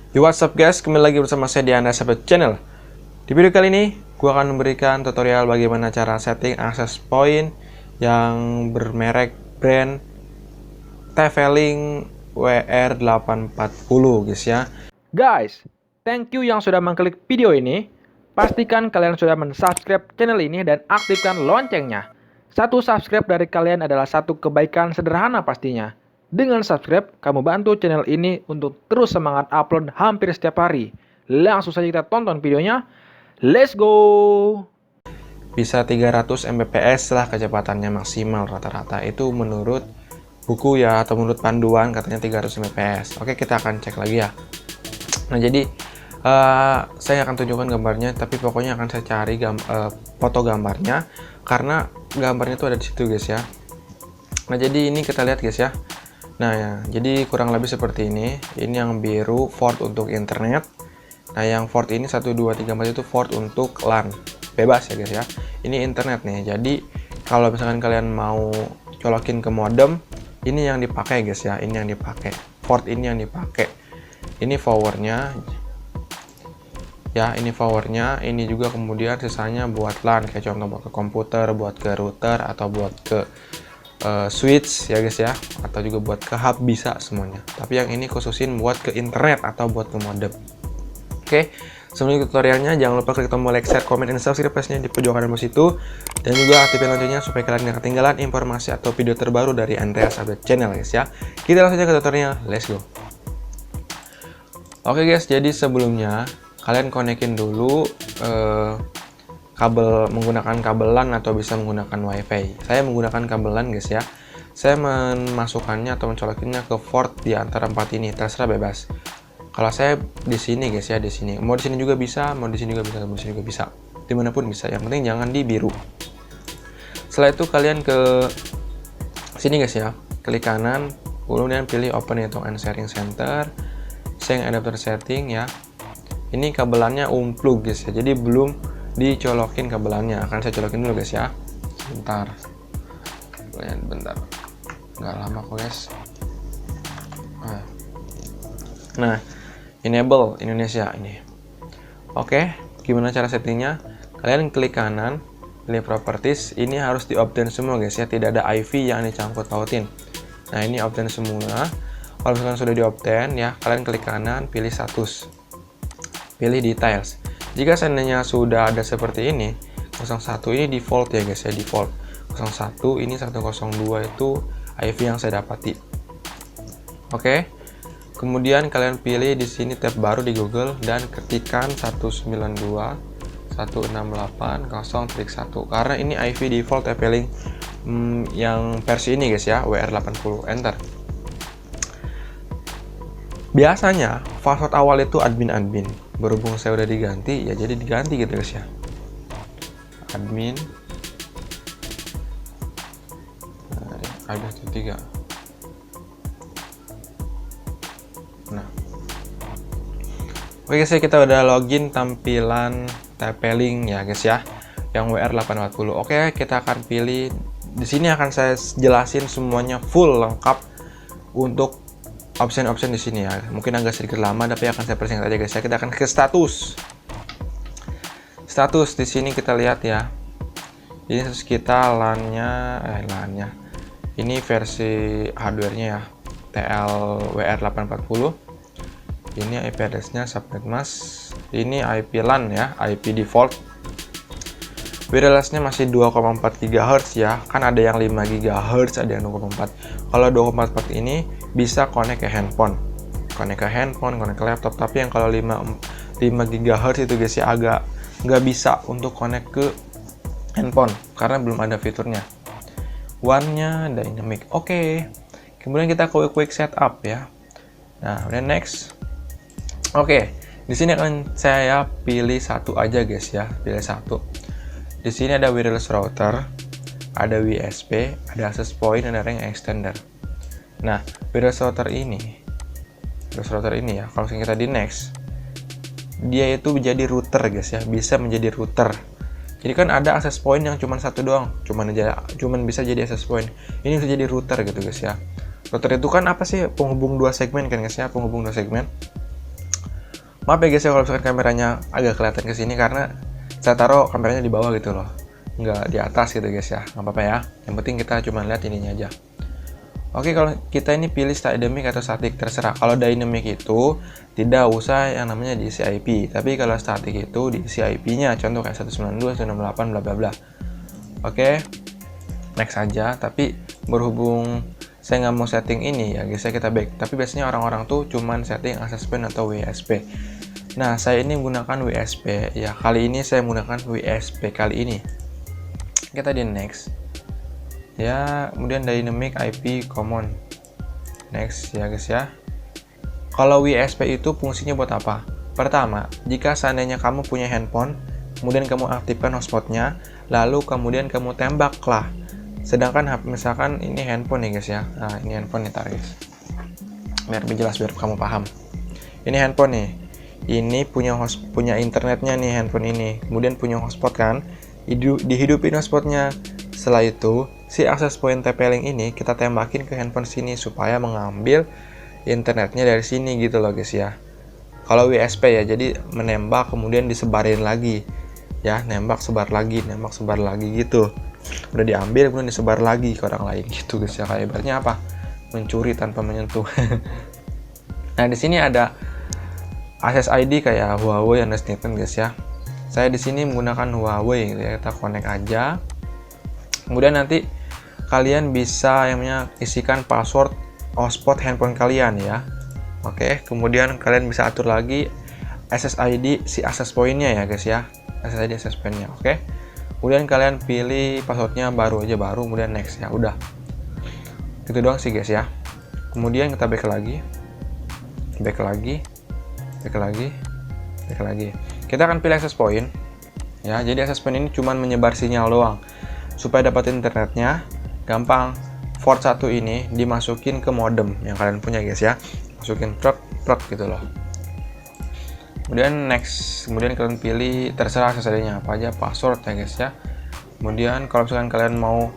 Yo, what's up guys, kembali lagi bersama saya di Anda Sahabat Channel. Di video kali ini, gue akan memberikan tutorial bagaimana cara setting access point yang bermerek brand TP-Link WR840 guys ya. Guys, thank you yang sudah mengklik video ini. Pastikan kalian sudah mensubscribe channel ini dan aktifkan loncengnya. Satu subscribe dari kalian adalah satu kebaikan sederhana pastinya. Dengan subscribe, kamu bantu channel ini untuk terus semangat upload hampir setiap hari. Langsung saja kita tonton videonya. Let's go! Bisa 300 Mbps lah kecepatannya maksimal rata-rata. Itu menurut buku ya, atau menurut panduan katanya 300 Mbps. Oke, kita akan cek lagi ya. Nah, jadi saya akan tunjukkan gambarnya, tapi pokoknya akan saya cari foto gambarnya, karena gambarnya itu ada di situ guys ya. Nah, jadi ini kita lihat guys ya. Nah ya, jadi kurang lebih seperti ini. Ini yang biru Ford untuk internet. Nah, yang Ford ini 1, 2, 3, 4 itu Ford untuk LAN. Bebas ya guys ya. Ini internet nih. Jadi kalau misalkan kalian mau colokin ke modem, ini yang dipakai guys ya. Ini yang dipakai. Ford ini yang dipakai. Ini powernya. Ya, ini powernya. Ini juga kemudian sisanya buat LAN. Kayak contoh buat ke komputer, buat ke router, atau buat ke switch ya guys ya, atau juga buat ke hub bisa semuanya, tapi yang ini khususin buat ke internet atau buat ke modem. Oke, sebelum tutorialnya jangan lupa klik tombol like, share, comment, dan subscribe di pojok kanan bawah situ, dan juga aktifkan loncengnya supaya kalian tidak ketinggalan informasi atau video terbaru dari Andreas Update Channel guys ya. Kita langsung aja ke tutorialnya, let's go. Oke guys, jadi sebelumnya kalian konekin dulu kabel, menggunakan kabel LAN atau bisa menggunakan WiFi. Saya menggunakan kabel LAN guys ya. Saya memasukkannya atau mencolokinnya ke port di antara 4 ini, terserah bebas. Kalau saya di sini guys ya, di sini. Mau di sini juga bisa, mau di sini juga bisa, mau di sini juga bisa. Dimanapun bisa. Yang penting jangan di biru. Setelah itu kalian ke sini guys ya, klik kanan, kemudian pilih Open Network and Sharing Center, Sync Adapter Setting ya. Ini kabelannya unplug guys ya, jadi belum dicolokin kabelannya. Akan saya colokin dulu guys ya, bentar, nggak lama kok guys. Nah, enable Indonesia ini. Oke, gimana cara settingnya? Kalian klik kanan, pilih properties. Ini harus di opt-in semua guys ya, tidak ada IV yang dicangkut pautin. Nah, ini opt-in semua. Kalau misalkan sudah di opt-in ya, kalian klik kanan, pilih status, pilih details. Jika seandainya sudah ada seperti ini, 01 ini default ya guys ya, default. 01 ini 102 itu IV yang saya dapati. Oke. Kemudian kalian pilih di sini tab baru di Google dan ketikkan 192.168.0.1 karena ini IV default TP-Link yang versi ini guys ya, WR80, enter. Biasanya password awal itu admin. Berhubung saya udah diganti ya, jadi diganti gitu guys ya, admin. Ada 3. Nah, oke guys ya, kita udah login tampilan TP-Link ya guys ya, yang WR840. Oke, kita akan pilih di sini, akan saya jelasin semuanya full lengkap untuk option-option di sini ya. Mungkin agak sedikit lama, tapi akan saya persingkat aja guys ya. Kita akan ke status. Status di sini kita lihat ya. Ini status kita LAN-nya. Ini versi hardware-nya ya, TLWR840. Ini IP address-nya subnet mask. Ini IP LAN ya, IP default. Wireless-nya masih 2,4 GHz ya. Kan ada yang 5 GHz, ada yang 2,4. Kalau 2,4 ini bisa connect ke handphone. Connect ke laptop. Tapi yang kalau 5 GHz itu guys ya, agak nggak bisa untuk connect ke handphone karena belum ada fiturnya. One-nya dynamic. Oke. Kemudian kita ke quick setup ya. Nah, udah next. Oke. Di sini akan saya pilih satu aja guys ya, pilih satu. Di sini ada wireless router, ada WSP, ada access point, dan ada ring extender. Nah, wireless router ini ya, kalau kita di next, dia itu menjadi router guys ya, bisa menjadi router. Jadi kan ada access point yang cuma satu doang, cuman bisa jadi access point. Ini bisa jadi router gitu guys ya. Router itu kan apa sih? Penghubung dua segmen kan guys ya, penghubung dua segmen. Maaf ya guys ya kalau misalkan kameranya agak kelihatan ke sini karena saya taruh kameranya di bawah gitu loh, nggak di atas gitu guys ya. Nggak apa-apa ya, yang penting kita cuma lihat ininya aja. Oke, kalau kita ini pilih dynamic atau static terserah. Kalau dynamic itu tidak usah yang namanya diisi IP, tapi kalau static itu diisi IP-nya, contoh kayak 192.168 bla bla bla. Oke, next saja. Tapi berhubung saya nggak mau setting ini ya guys ya, kita back. Tapi biasanya orang-orang tuh cuman setting access point atau WSP. Nah, saya ini menggunakan WSP ya. Kali ini saya menggunakan WSP kali ini. Kita di next. Ya, kemudian dynamic IP common. Next ya guys ya. Kalau WSP itu fungsinya buat apa? Pertama, jika seandainya kamu punya handphone, kemudian kamu aktifkan hotspotnya, lalu kemudian kamu tembaklah. Sedangkan misalkan ini handphone nih guys ya. Nah, ini handphone nih guys. Biar lebih jelas, biar kamu paham. Ini handphone nih. Ini punya internetnya nih handphone ini. Kemudian punya hotspot kan? Dihidupin hotspotnya. Setelah itu, si access point TP-Link ini kita tembakin ke handphone sini supaya mengambil internetnya dari sini gitu loh guys ya. Kalau WSP ya, jadi menembak kemudian disebarin lagi. Ya, nembak sebar lagi gitu. Udah diambil kemudian disebar lagi ke orang lain gitu guys ya. Kayak ibaratnya apa? Mencuri tanpa menyentuh. Nah, di sini ada access ID kayak Huawei understatement guys ya. Saya di sini menggunakan Huawei gitu ya. Kita connect aja. Kemudian nanti kalian bisa yang namanya isikan password hotspot handphone kalian ya. Oke, kemudian kalian bisa atur lagi SSID si access point-nya ya guys ya. SSID access point-nya. Oke. Kemudian kalian pilih passwordnya baru, kemudian next ya. Udah. Gitu doang sih guys ya. Kemudian kita back lagi. Kita akan pilih access point. Ya, jadi access point ini cuma menyebar sinyal doang. Supaya dapetin internetnya gampang, port 1 ini dimasukin ke modem yang kalian punya guys ya. Masukin plug gitu loh. Kemudian next, kemudian kalian pilih terserah SSID-nya apa aja, password ya guys ya. Kemudian kalau misalkan kalian mau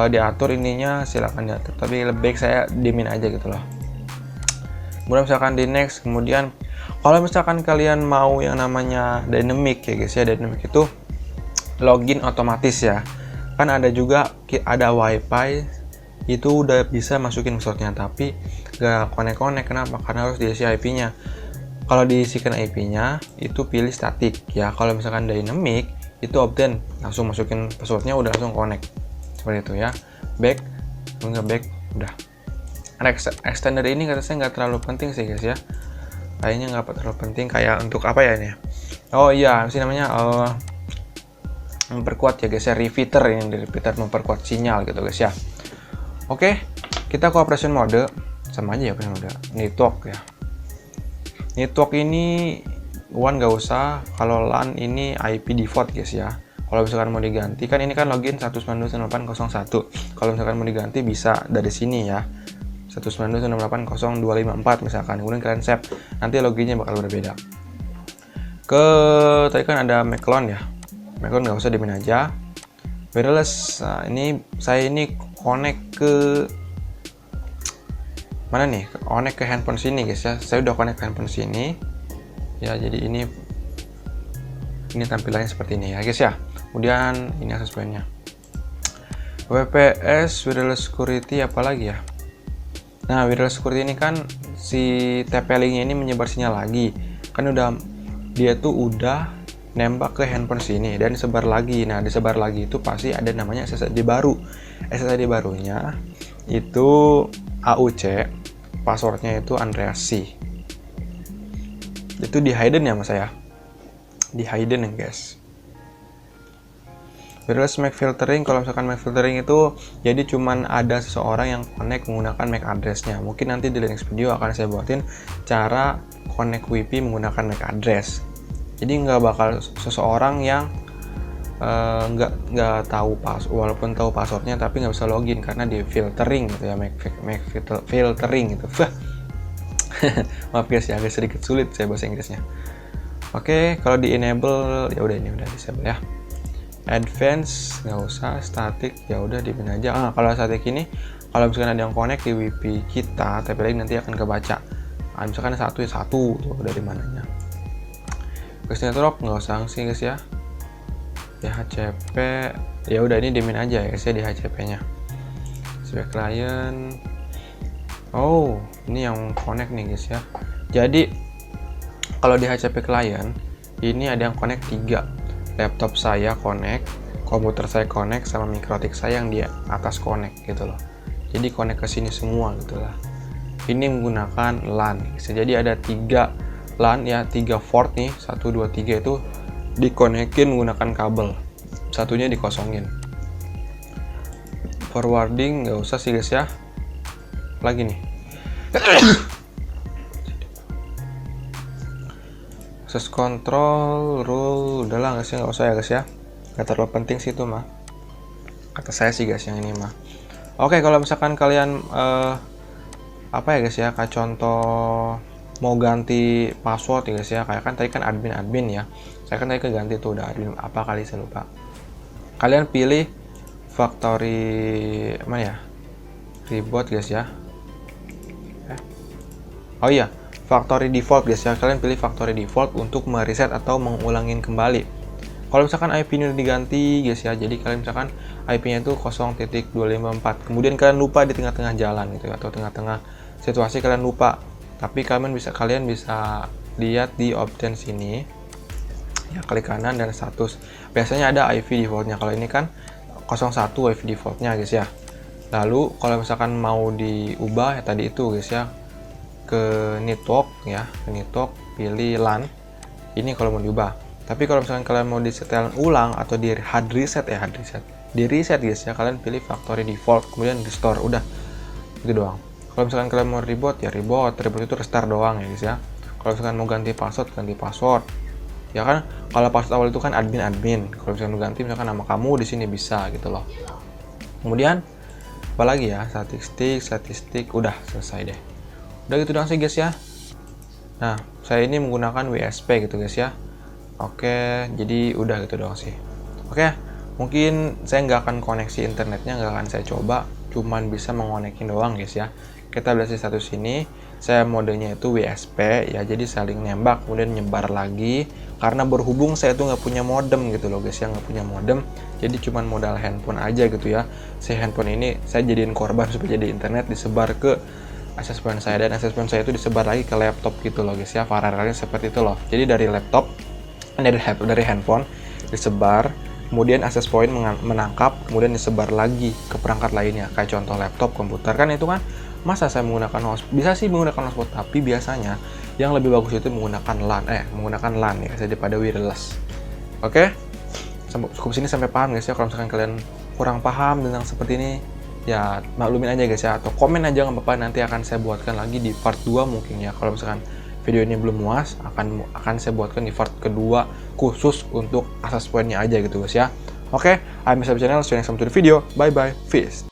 diatur ininya silahkan diatur, tapi lebih baik saya dimin aja gitu loh. Kemudian misalkan di next, kemudian kalau misalkan kalian mau yang namanya dynamic ya guys ya, dynamic itu login otomatis ya. Kan ada juga ada wifi itu udah bisa masukin passwordnya, tapi gak connect. Kenapa? Karena harus diisi IP-nya. Kalau diisikan IP-nya itu pilih static ya. Kalau misalkan dynamic itu opt-in, langsung masukin passwordnya udah langsung connect seperti itu ya. Back, udah. Extender ini kata saya nggak terlalu penting sih guys ya. Kayaknya nggak terlalu penting, kayak untuk apa ya ini? Oh iya, sih namanya memperkuat ya guys ya, repeater memperkuat sinyal gitu guys ya. Oke, kita ke operation mode sama aja ya, operation mode network ya. Network ini WAN nggak usah, kalau LAN ini IP default guys ya. Kalau misalkan mau diganti, kan ini kan login 192.168.01. Kalau misalkan mau diganti bisa dari sini ya, 192.168.0254 misalkan. Kemudian kalian save, nanti loginnya bakal berbeda. Tadi kan ada McLeod ya. McLeod nggak usah dimin aja. Wireless, nah ini saya ini connect ke mana nih? Connect ke handphone sini guys ya. Saya udah connect ke handphone sini. Ya, jadi ini tampilannya seperti ini ya guys ya. Kemudian ini access point-nya. WPS wireless security apalagi ya? Nah, wireless security ini kan si TP-Link-nya ini menyebar sinyal lagi. Kan dia tuh udah nembak ke handphone sini dan disebar lagi. Nah, disebar lagi itu pasti ada namanya SSID baru. SSID barunya itu AUC, passwordnya itu Andreas C. Itu di hidden ya mas saya, di hidden ya guys. Wireless MAC filtering, kalau misalkan MAC filtering itu jadi cuman ada seseorang yang connect menggunakan MAC address-nya. Mungkin nanti di next video akan saya buatin cara connect WiFi menggunakan MAC address. Jadi nggak bakal seseorang yang nggak tahu walaupun tahu passwordnya tapi nggak bisa login karena di filtering gitu ya, MAC filtering gitu. Maaf guys ya, agak sedikit sulit saya bahasa Inggrisnya. Oke, kalau di enable ya udah, ini udah disable ya. Advance nggak usah, static ya udah dimin aja. Kalau static ini kalau misalkan ada yang connect di WiFi kita, TP-Link nanti akan kebaca. Misalkan satu ya satu tuh dari mananya. network nggak usah sih guys ya. DHCP ya udah, ini dimin aja ya guys ya DHCP nya. Sebagai client, oh ini yang connect nih guys ya. Jadi kalau DHCP client ini ada yang connect 3, laptop saya connect, komputer saya connect, sama mikrotik saya yang di atas connect gitu loh. Jadi connect ke sini semua gitu lah. Ini menggunakan LAN. Jadi ada 3 LAN ya, 3 port nih, 1 2 3 itu dikonekin menggunakan kabel. Satunya dikosongin. Forwarding nggak usah sih guys ya. Lagi nih. Access control, rule, udahlah guys ya, nggak usah ya guys ya. Nggak terlalu penting sih itu mah. Kata saya sih guys yang ini mah. Oke, kalau misalkan kalian apa ya guys ya, kayak contoh mau ganti password ya guys ya, kayak kan tadi kan admin ya, saya kan tadi keganti tuh udah admin apa kali saya lupa. Kalian pilih factory mana ya, reboot guys ya. Oh iya, factory default guys ya, kalian pilih factory default untuk mereset atau mengulangin kembali. Kalau misalkan IP-nya diganti guys ya, jadi kalian misalkan IP-nya itu 0.254, kemudian kalian lupa di tengah-tengah jalan gitu ya, atau tengah-tengah situasi kalian lupa, tapi kalian bisa lihat di option sini ya, klik kanan dan status. Biasanya ada IP defaultnya, kalau ini kan 01 IP defaultnya guys ya. Lalu kalau misalkan mau diubah ya tadi itu guys ya, ke network ya, ke network pilih LAN. Ini kalau mau diubah. Tapi kalau misalkan kalian mau disetel ulang atau di hard reset di reset guys ya, kalian pilih factory default kemudian restore, udah itu doang. Kalau misalkan kalian mau reboot ya reboot itu restart doang ya guys ya. Kalau misalkan mau ganti password ya kan, kalau password awal itu kan admin, kalau misalkan mau ganti misalkan nama kamu di sini bisa gitu loh. Kemudian apalagi ya, statistik udah selesai deh, udah gitu doang sih guys ya. Nah saya ini menggunakan WSP gitu guys ya. Oke, jadi udah gitu doang sih. Oke, mungkin saya nggak akan koneksi internetnya, nggak akan saya coba, cuman bisa mengonekin doang guys ya. Kita belas status ini, saya modenya itu WSP ya, jadi saling nembak kemudian nyebar lagi. Karena berhubung saya tuh nggak punya modem gitu loh guys ya, nggak punya modem, jadi cuman modal handphone aja gitu ya. Si handphone ini saya jadiin korban supaya jadi internet, disebar ke access point saya, dan access point saya itu disebar lagi ke laptop gitu loh guys ya. Paralelnya seperti itu loh. Jadi dari laptop, dari handphone disebar, kemudian access point menangkap, kemudian disebar lagi ke perangkat lainnya, kayak contoh laptop, komputer kan itu kan. Masa saya menggunakan hotspot? Bisa sih menggunakan hotspot, tapi biasanya yang lebih bagus itu menggunakan LAN ya daripada wireless. Oke, cukup sini sampai paham guys ya. Kalau misalkan kalian kurang paham tentang seperti ini ya maklumin aja guys ya, atau komen aja nggak apa-apa, nanti akan saya buatkan lagi di part 2 mungkin ya. Kalau misalkan video ini belum muas, akan saya buatkan di part kedua khusus untuk access point-nya aja gitu guys ya. Oke, I'm Mr. Channel, see you next time to the video. Bye bye, peace.